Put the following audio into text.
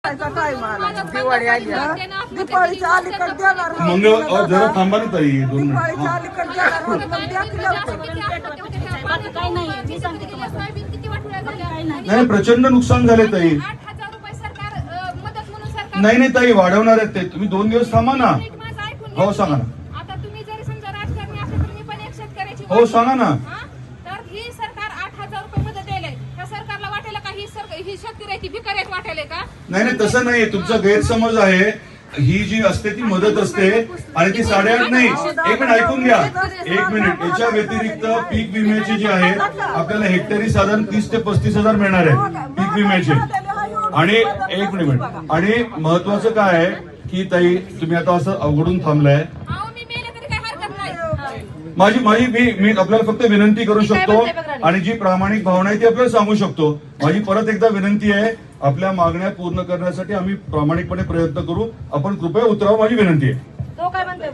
दिवाळी आली, दिवाळीच्या अलीकडे देणार मग जरा थांबा ना ताई, 2 मिनिट. दिवाळीच्या अलीकडे देणार मग द्या की लवकर. नाही, प्रचंड नुकसान झाले ताई. 8,000 रुपये सरकार मदत म्हणून सरकार नाही ताई, वाढवणार आहेत ते. तुम्ही 2 दिवस थांबा ना. माझं ऐकून हो घ्या. सांगा ना. आता तुम्ही जरी समजा राजकारणी असले तर मी पण एक शेतकऱ्याची हो सांगा ना. हा? तर ही सरकार 8,000 रुपये मदत द्यायला त्या सरकारला वाटेल का ही शेतकऱ्याची भिकाऱ्यात वाटेल का? नाही तसं नाही, तुमचा गैरसमज आहे. ही जी असते ती मदत असते आणि ती 8.5 नाही. एक मिनिट ऐकून घ्या, 1 मिनिट. याच्या व्यतिरिक्त पीक विम्याचे जे आहे आपल्याला हेक्टरी साधारण 30 ते 35,000 मिळणार आहे पीक विम्याचे. आणि 1 मिनिट. आणि महत्वाचं काय आहे की ताई, तुम्ही आता असं अवघडून थांबलाय. अहो मी मेले तरी काही हरकत नाही. मी आपल्याला फक्त विनंती करू शकतो आणि जी प्रामाणिक भावना आहे ती आपल्याला सांगू शकतो. माझी परत एकदा विनंती आहे, आपल्या मागण्या पूर्ण करण्यासाठी आम्ही प्रामाणिकपणे प्रयत्न करू. आपण कृपया उतरावं, माझी विनंती आहे. तो काय म्हणतोय